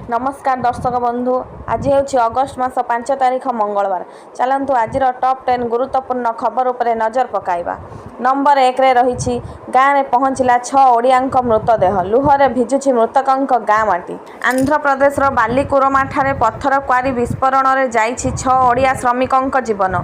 नमस्कार दर्शक बंधु। आज हूँ अगस्ट मास 5 तारिख मंगलवार। चलतु आज टॉप 10 गुरुत्वपूर्ण खबर उपरे नजर पकाइबा। नंबर 1 रे रही गाँव में पहुंचला 6 ओडिया मृतदेह। लुहरे भिजुची मृतकों गाँ माटी। आंध्र प्रदेश बालिकुरमा ठारे पत्थर क्वारी विस्फोरण में जाइछि 6 ओडिया श्रमिकों जीवन।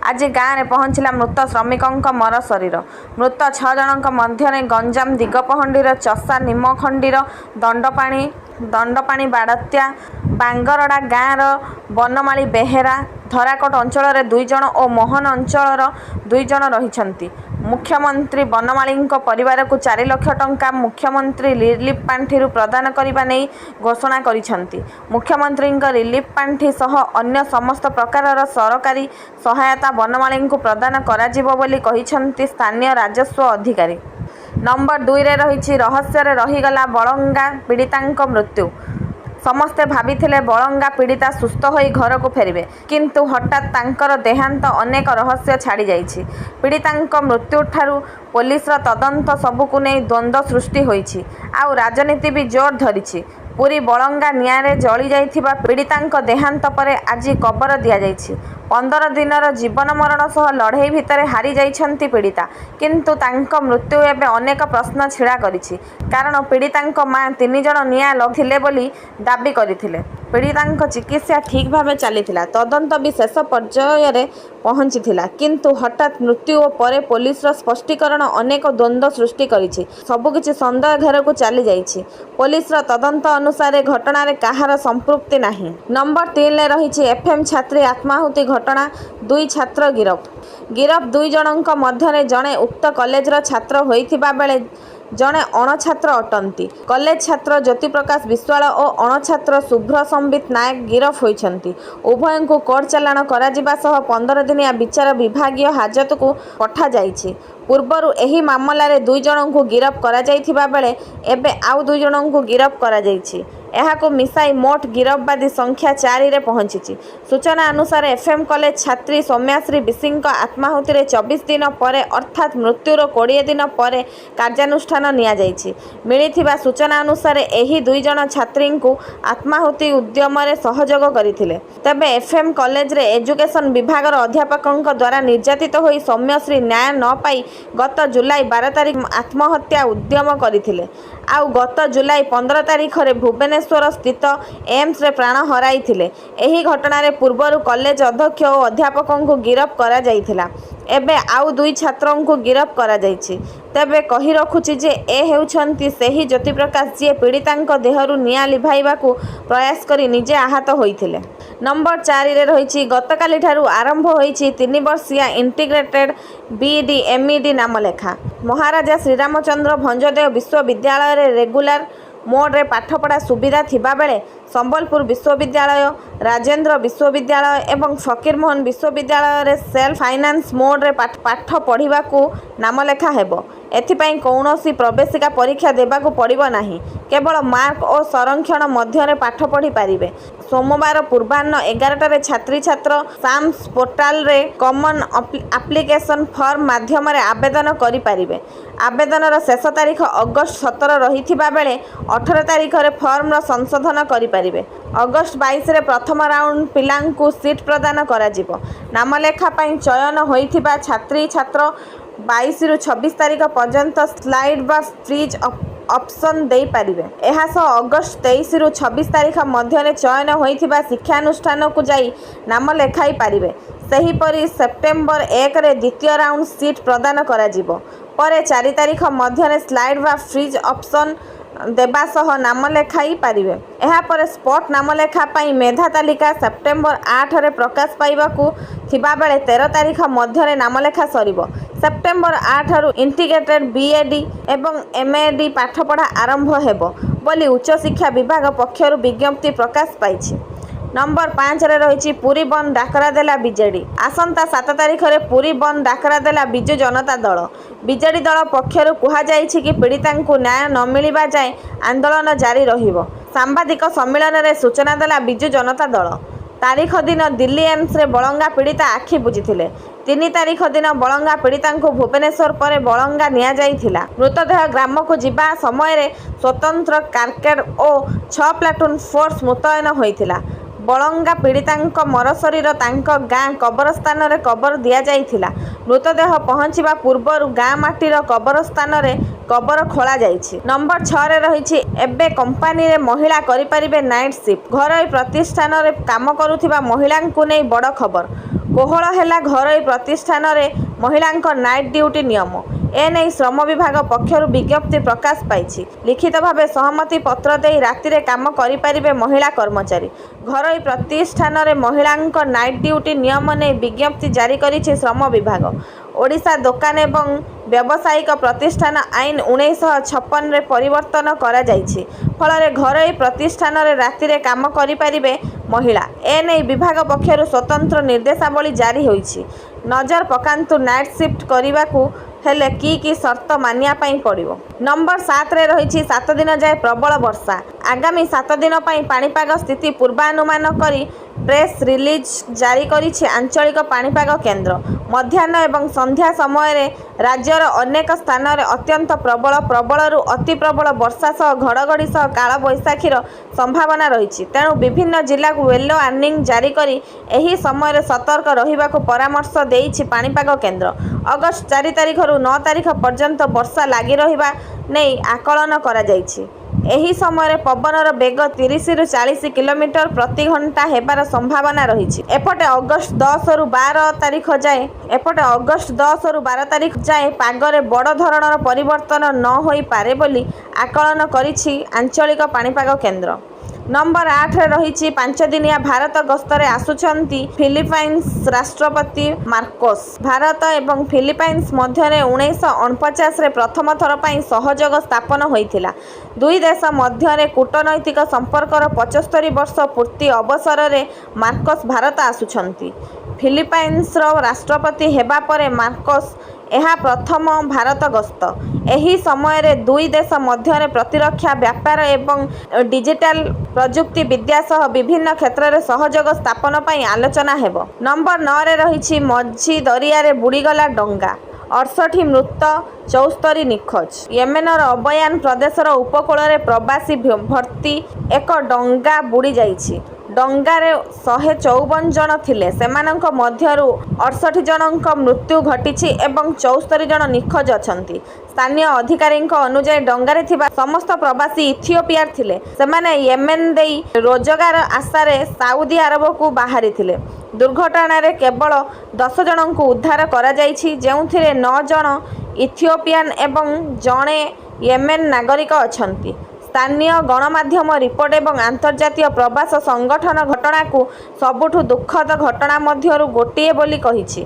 आज गाँव में पहुंचला मृत श्रमिकों मर शरीर। मृत 6 जनों मध्य गंजाम दिगपहंडीर चषा निमखंडीर दंडपाणी बाड़त्या बांगरड़ा गाँवर बनमाली बेहेरा धराकोट अंचल 2 जन और मोहन अंचल 2 जन रही। मुख्यमंत्री बनमाली परिवार को 4 लाख टंका मुख्यमंत्री रिलीफ पांठि प्रदान करने नहीं घोषणा करिसेंती। मुख्यमंत्री रिलीफ पांठि सह अन्य समस्त प्रकार सरकारी सहायता बनमाली को प्रदान कराजिबो बोली कहिसेंती स्थानीय राजस्व अधिकारी। नंबर 2 रे रही रहस्य रहीगला बलंगा पीड़िता मृत्यु। समस्ते भाविथिले बलंगा पीड़िता सुस्थ होई घर को फेरिबे, किंतु हठात तांकर देहांत अनेक रहस्य छाड़ी जाइछि। पीड़िता मृत्यु ठारू पुलिस तदंत सबकु नहीं द्वंद्व सृष्टि होइछि। आउ राजनीति भी जोर धरिछि। पूरी बलंगा निआरे जली जाइथिबा पीड़िता देहांत परे आज कबर दिया जाइछि। 15 दिनर जीवन मरण सह लड़ाई भितर हारी जाइछंती पीड़िता, किंतु तांको मृत्यु एबे अनेक प्रश्न छिड़ा करिछि। कारण पीड़िता मां 3 जन निआ लगिले बोली दाबी करथिले। पीड़िता चिकित्सा ठीक भाव चलीथिला, तदंत भी शेष पर्यायर पहुंचीथिला, किंतु हठात मृत्यु और परे पुलिस स्पष्टीकरण अनेक द्वंद्व सृष्टि करिछि। सबकिछि संदेह घेर को चली जाइछि। पुलिस तदंत अनुसार घटना कहार संपृक्ति नहीं। नंबर 3 ले रही एफएम छात्री आत्माहुति घटना। 2 छात्र गिरफ। 2 जनों मध्य जड़े उक्त कॉलेजर छात्र होइथिबा बेले जड़े अणछात्र अटंती। कॉलेज छात्र ज्योति प्रकाश विश्वाल और अणछात्र शुभ्र संबित नायक गिरफ होइछंती। उभय को कोर्ट चालाण कराजिबा सह 15 दिनिया विचार विभागीय हाजत को पठा जाइछि। पूर्वरु एही मामलारे 2 जनों को गिरफ करा जाइथिबा बेले एबे आउ 2 जनों को गिरफ करा जाइछि। एहाको मिसाई मोट गिरफबादी संख्या 4 रे पहुंची। सूचना अनुसार एफएम कॉलेज छात्री सौम्याश्री बिसिंग आत्माहुति 24 दिन पर अर्थात मृत्युर 20 दिन पर कार्यानुष्ठान निया जाइछि। मिलिथिबा सूचना अनुसार एही 2 जन छात्री को आत्माहुति उद्यम सहयोग करथिले। तबे एफएम कॉलेज रे एजुकेशन विभाग अध्यापकों द्वारा निर्यातित होई सौम्यश्री न्याय न पाई गत जुलाई 12 तारिख आत्महत्या उद्यम करथिले। आउ गत जुलाई 15 तारिख रे भुवनेश्वर स्थित एम्स रे प्राण हराइथिले। एही घटना रे पूर्वरु कॉलेज अध्यक्ष और अध्यापकों को गिरफ करा जाइथिला। एबे आउ 2 छात्रों को गिरफ करा जाइछि। तेबे कही रखुछि जे ए हेउछंती सेही ज्योति प्रकाश जे पीड़ितांक देहरु निया लिभाइबाकू प्रयास करी निजे आहत होइथिले। नंबर 4 रे रहिछि गतकाली ठारू आरंभ होइछि 3 वर्षीय इंटीग्रेटेड बीईडी एमईडी नामलेखा। महाराजा श्रीरामचंद्र भंजदेव विश्वविद्यालय रे रेगुलर मोड रे पाठपढ़ा सुविधा थिबा बेले संबलपुर विश्वविद्यालय, राजेंद्र विश्वविद्यालय एवं फकीरमोहन विश्वविद्यालय रे सेल्फ फाइनान्स मोड रे पाठ पढ़िबा को नामलेखा हेबो। एथिपाई कौनसी प्रवेशिका परीक्षा देबाकू पड़िबो नाही। केवल मार्क और संरक्षण मध्य पाठ पढ़ी पारिबे। सोमवार पूर्वाह्न 11 रे छात्री छात्र साम्स पोर्टाल रे कॉमन एप्लिकेशन फॉर्म माध्यम रे आवेदन करि पारिबे। आवेदनर शेष तारीख अगस्ट 17 रहिथिबा बेले 18 तारीख रे फॉर्म संशोधन करि पारिबे। अगस्ट 22 रे प्रथम राउंड पिलांकू सीट प्रदान कराजिबो। नामलेखा पई चयन होइथिबा छात्री छात्र 22 रु 26 तारीख पर्यंत स्लाइड बा फ्रीज ऑप्शन दे पारिबे। एहा सह अगस्ट 23 रु 26 तारीख मध्य चयन होइथिबा शिक्षानुष्ठान को जाई नाम लेखाई पारिबे। सेहीपरि सेप्टेम्बर 1 रे द्वितीय राउंड सीट प्रदान कराजिबो। परे 4 तारीख मध्य स्लाइड बा फ्रीज ऑप्शन देबा सह नाम लेखाई पारिबे। एहा पर स्पॉट नामलेखा पाई मेधा तालिका सेप्टेम्बर 8 रे प्रकाश पाइबाकू थिबा बेले 13 तारीख मध्य नामलेखा सरिबो। सेप्टेम्बर 8 रु इंटीग्रेटेड बीएडी एवं एमएडी पाठपढ़ा आरंभ हेबो बोली उच्च शिक्षा विभाग पक्षरु विज्ञप्ति प्रकाश पाइछि। नंबर 5 रे रही पुरी बंद डाकरा देला बीजेडी। आसंता 7 तारीख रे पुरी बंद डाकरा देला बिजु जनता दल। बीजेडी दल पक्षरु कुहा जाइछि कि पीड़ितांकू न्याय न मिलिबा जाय आंदोलन जारी रहिबो। सांबादिक सम्मेलन रे सूचना देला बिजु जनता दल। तारीख दिन दिल्ली एम्स रे बलंगा पीड़िता आखि बुझिथिले। 3 ତାରିଖ ଦିନ ବଳଙ୍ଗା ପୀଡ଼ିତାଙ୍କୁ ଭୁବନେଶ୍ୱର ପରେ ବଳଙ୍ଗା ନିଆଯାଇଥିଲା। ମୃତଦେହ ଗ୍ରାମକୁ ଯିବା ସମୟରେ ସ୍ୱତନ୍ତ୍ର କାର୍କେଡ୍ ଓ 6 ପ୍ଲାଟୁନ୍ ଫୋର୍ସ ମୁତୟନ ହୋଇଥିଲା। ବଳଙ୍ଗା ପୀଡ଼ିତାଙ୍କ ମରଶରୀର ତାଙ୍କ ଗାଁ କବରସ୍ଥାନରେ କବର ଦିଆଯାଇଥିଲା। ମୃତଦେହ ପହଞ୍ଚିବା ପୂର୍ବରୁ ଗାଁ ମାଟିର କବରସ୍ଥାନରେ କବର ଖୋଳାଯାଇଛି। ନମ୍ବର 6ରେ ରହିଛି ଏବେ କମ୍ପାନୀରେ ମହିଳା କରିପାରିବେ ନାଇଟ୍ ସିଫ୍ଟ। ଘରୋଇ ପ୍ରତିଷ୍ଠାନରେ କାମ କରୁଥିବା ମହିଳାଙ୍କୁ ନେଇ ବଡ଼ ଖବର। କୋହଳ ହେଲା ଘରୋଇ ପ୍ରତିଷ୍ଠାନରେ ମହିଳାଙ୍କ ନାଇଟ୍ ଡ୍ୟୁଟି ନିୟମ। ଏନେଇ ଶ୍ରମ ବିଭାଗ ପକ୍ଷରୁ ବିଜ୍ଞପ୍ତି ପ୍ରକାଶ ପାଇଛି। ଲିଖିତ ଭାବେ ସହମତି ପତ୍ର ଦେଇ ରାତିରେ କାମ କରିପାରିବେ ମହିଳା କର୍ମଚାରୀ। ଘରୋଇ ପ୍ରତିଷ୍ଠାନରେ ମହିଳାଙ୍କ ନାଇଟ୍ ଡ୍ୟୁଟି ନିୟମ ନେଇ ବିଜ୍ଞପ୍ତି ଜାରି କରିଛି ଶ୍ରମ ବିଭାଗ। ଓଡ଼ିଶା ଦୋକାନ ଏବଂ ବ୍ୟବସାୟିକ ପ୍ରତିଷ୍ଠାନ ଆଇନ 1956ରେ ପରିବର୍ତ୍ତନ କରାଯାଇଛି। ଫଳରେ ଘରୋଇ ପ୍ରତିଷ୍ଠାନରେ ରାତିରେ କାମ କରିପାରିବେ ମହିଳା। ଏନେଇ ବିଭାଗ ପକ୍ଷରୁ ସ୍ୱତନ୍ତ୍ର ନିର୍ଦ୍ଦେଶାବଳୀ ଜାରି ହୋଇଛି। ନଜର ପକାନ୍ତୁ ନାଇଟ୍ ସିଫ୍ଟ କରିବାକୁ ହେଲେ କି ସର୍ତ୍ତ ମାନିବା ପାଇଁ ପଡ଼ିବ। ନମ୍ବର 7ରେ ରହିଛି 7 ଦିନ ଯାଏ ପ୍ରବଳ ବର୍ଷା। ଆଗାମୀ 7 ଦିନ ପାଇଁ ପାଣିପାଗ ସ୍ଥିତି ପୂର୍ବାନୁମାନ କରି ପ୍ରେସ୍ ରିଲିଜ୍ ଜାରି କରିଛି ଆଞ୍ଚଳିକ ପାଣିପାଗ କେନ୍ଦ୍ର। ମଧ୍ୟାହ୍ନ ଏବଂ ସନ୍ଧ୍ୟା ସମୟରେ ରାଜ୍ୟର ଅନେକ ସ୍ଥାନରେ ଅତ୍ୟନ୍ତ ପ୍ରବଳରୁ ଅତି ପ୍ରବଳ ବର୍ଷା ସହ ଘଡ଼ଘଡ଼ି ସହ କାଳବୈଶାଖୀର ସମ୍ଭାବନା ରହିଛି। ତେଣୁ ବିଭିନ୍ନ ଜିଲ୍ଲାକୁ ୟେଲୋ ୱାର୍ଣ୍ଣିଂ ଜାରି କରି ଏହି ସମୟରେ ସତର୍କ ରହିବାକୁ ପରାମର୍ଶ ଦେଇଛି ପାଣିପାଗ କେନ୍ଦ୍ର। ଅଗଷ୍ଟ 4 ତାରିଖରୁ 9 ତାରିଖ ପର୍ଯ୍ୟନ୍ତ ବର୍ଷା ଲାଗି ରହିବା ନେଇ ଆକଳନ କରାଯାଇଛି। ଏହି ସମୟରେ ପବନର ବେଗ 30ରୁ 40 କିଲୋମିଟର ପ୍ରତି ଘଣ୍ଟା ହେବାର ସମ୍ଭାବନା ରହିଛି। ଏପଟେ ଅଗଷ୍ଟ 10ରୁ 12 ତାରିଖ ଯାଏଁ ପାଗରେ ବଡ଼ ଧରଣର ପରିବର୍ତ୍ତନ ନ ହୋଇପାରେ ବୋଲି ଆକଳନ କରିଛି ଆଞ୍ଚଳିକ ପାଣିପାଗ କେନ୍ଦ୍ର। ନମ୍ବର 8ରେ ରହିଛି 5 ଦିନିଆ ଭାରତ ଗସ୍ତରେ ଆସୁଛନ୍ତି ଫିଲିପାଇନ୍ସ ରାଷ୍ଟ୍ରପତି ମାର୍କୋସ୍। ଭାରତ ଏବଂ ଫିଲିପାଇନ୍ସ ମଧ୍ୟରେ 1949ରେ ପ୍ରଥମ ଥର ପାଇଁ ସହଯୋଗ ସ୍ଥାପନ ହୋଇଥିଲା। ଦୁଇ ଦେଶ ମଧ୍ୟରେ କୂଟନୈତିକ ସମ୍ପର୍କର 75 ବର୍ଷ ପୂର୍ତ୍ତି ଅବସରରେ ମାର୍କୋସ୍ ଭାରତ ଆସୁଛନ୍ତି। ଫିଲିପାଇନ୍ସର ରାଷ୍ଟ୍ରପତି ହେବା ପରେ ମାର୍କୋସ୍ ଏହା ପ୍ରଥମ ଭାରତ ଗସ୍ତ। ଏହି ସମୟରେ ଦୁଇ ଦେଶ ମଧ୍ୟରେ ପ୍ରତିରକ୍ଷା ବ୍ୟାପାର ଏବଂ ଡିଜିଟାଲ ପ୍ରଯୁକ୍ତି ବିଦ୍ୟା ସହ ବିଭିନ୍ନ କ୍ଷେତ୍ରରେ ସହଯୋଗ ସ୍ଥାପନ ପାଇଁ ଆଲୋଚନା ହେବ। ନମ୍ବର 9ରେ ରହିଛି ମଝି ଦରିଆରେ ବୁଡ଼ିଗଲା ଡଙ୍ଗା। 68 ମୃତ, 74 ନିଖୋଜ। ୟେମେନର ଅବୟାନ ପ୍ରଦେଶର ଉପକୂଳରେ ପ୍ରବାସୀ ଭର୍ତ୍ତି ଏକ ଡଙ୍ଗା ବୁଡ଼ି ଯାଇଛି। ଡଙ୍ଗାରେ 154 ଜଣ ଥିଲେ। ସେମାନଙ୍କ ମଧ୍ୟରୁ 68 ଜଣଙ୍କ ମୃତ୍ୟୁ ଘଟିଛି ଏବଂ 74 ଜଣ ନିଖୋଜ ଅଛନ୍ତି। ସ୍ଥାନୀୟ ଅଧିକାରୀଙ୍କ ଅନୁଯାୟୀ ଡଙ୍ଗାରେ ଥିବା ସମସ୍ତ ପ୍ରବାସୀ ଇଥିଓପିଆର ଥିଲେ। ସେମାନେ ୟେମେନ ଦେଇ ରୋଜଗାର ଆଶାରେ ସାଉଦି ଆରବକୁ ବାହାରିଥିଲେ। ଦୁର୍ଘଟଣାରେ କେବଳ 10 ଜଣଙ୍କୁ ଉଦ୍ଧାର କରାଯାଇଛି, ଯେଉଁଥିରେ 9 ଜଣ ଇଥିଓପିଆନ ଏବଂ ଜଣେ ୟେମେନ ନାଗରିକ ଅଛନ୍ତି। ସ୍ଥାନୀୟ ଗଣମାଧ୍ୟମ ରିପୋର୍ଟ ଏବଂ ଆନ୍ତର୍ଜାତୀୟ ପ୍ରବାସ ସଂଗଠନ ଘଟଣାକୁ ସବୁଠୁ ଦୁଃଖଦ ଘଟଣା ମଧ୍ୟରୁ ଗୋଟିଏ ବୋଲି କହିଛି।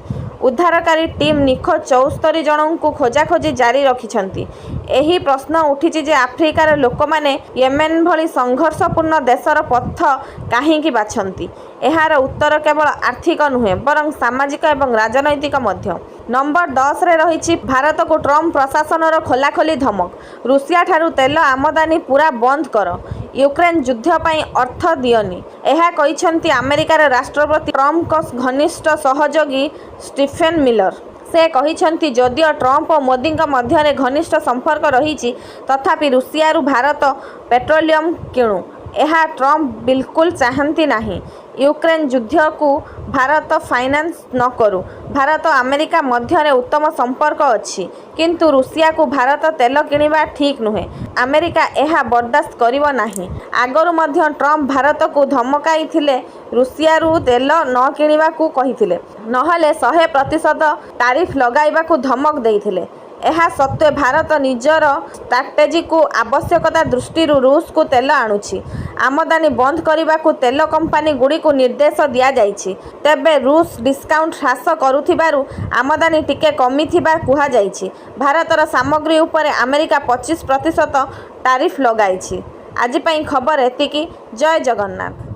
ଉଦ୍ଧାରକାରୀ ଟିମ୍ ନିଖୋଜ 74 ଜଣଙ୍କୁ ଖୋଜାଖୋଜି ଜାରି ରଖିଛନ୍ତି। ଏହି ପ୍ରଶ୍ନ ଉଠିଛି ଯେ ଆଫ୍ରିକାର ଲୋକମାନେ ୟେମେନ ଭଳି ସଂଘର୍ଷପୂର୍ଣ୍ଣ ଦେଶର ପଥ କାହିଁକି ବାଛନ୍ତି? ଏହାର ଉତ୍ତର କେବଳ ଆର୍ଥିକ ନୁହେଁ ବରଂ ସାମାଜିକ ଏବଂ ରାଜନୈତିକ ମଧ୍ୟ। ନମ୍ବର 10ରେ ରହିଛି ଭାରତକୁ ଟ୍ରମ୍ପ ପ୍ରଶାସନର ଖୋଲାଖୋଲି ଧମକ। ରୁଷିଆଠାରୁ ତେଲ ଆମଦାନୀ ପୂରା ବନ୍ଦ କର। ୟୁକ୍ରେନ ଯୁଦ୍ଧ ପାଇଁ ଅର୍ଥ ଦିଅନି। ଏହା କହିଛନ୍ତି ଆମେରିକାର ରାଷ୍ଟ୍ରପତି ଟ୍ରମ୍ପଙ୍କ ଘନିଷ୍ଠ ସହଯୋଗୀ ଷ୍ଟିଫେନ୍ ମିଲର। ସେ କହିଛନ୍ତି ଯଦିଓ ଟ୍ରମ୍ପ ଓ ମୋଦିଙ୍କ ମଧ୍ୟରେ ଘନିଷ୍ଠ ସମ୍ପର୍କ ରହିଛି, ତଥାପି ରୁଷିଆରୁ ଭାରତ ପେଟ୍ରୋଲିୟମ କିଣୁ। ଏହା ଟ୍ରମ୍ପ ବିଲକୁଲ ଚାହାନ୍ତି ନାହିଁ। ୟୁକ୍ରେନ ଯୁଦ୍ଧକୁ ଭାରତ ଫାଇନାନ୍ସ ନ କରୁ। ଭାରତ ଆମେରିକା ମଧ୍ୟରେ ଉତ୍ତମ ସମ୍ପର୍କ ଅଛି, କିନ୍ତୁ ରୁଷିଆକୁ ଭାରତ ତେଲ କିଣିବା ଠିକ୍ ନୁହେଁ। ଆମେରିକା ଏହା ବରଦାସ୍ତ କରିବ ନାହିଁ। ଆଗରୁ ମଧ୍ୟ ଟ୍ରମ୍ପ ଭାରତକୁ ଧମକାଇଥିଲେ, ରୁଷିଆରୁ ତେଲ ନ କିଣିବାକୁ କହିଥିଲେ, ନହେଲେ 100% ଟାରିଫ୍ ଲଗାଇବାକୁ ଧମକ ଦେଇଥିଲେ। ଏହା ସତ୍ତ୍ୱେ ଭାରତ ନିଜର ଷ୍ଟ୍ରାଟେଜିକ୍ ଆବଶ୍ୟକତା ଦୃଷ୍ଟିରୁ ରୁଷକୁ ତେଲ ଆଣୁଛି। ଆମଦାନୀ ବନ୍ଦ କରିବାକୁ ତେଲ କମ୍ପାନୀଗୁଡ଼ିକୁ ନିର୍ଦ୍ଦେଶ ଦିଆଯାଇଛି। ତେବେ ରୁଷ ଡିସ୍କାଉଣ୍ଟ ହ୍ରାସ କରୁଥିବାରୁ ଆମଦାନୀ ଟିକେ କମିଥିବା କୁହାଯାଇଛି। ଭାରତର ସାମଗ୍ରୀ ଉପରେ ଆମେରିକା 25% ଟାରିଫ୍ ଲଗାଇଛି। ଆଜି ପାଇଁ ଖବର ଏତିକି। ଜୟ ଜଗନ୍ନାଥ।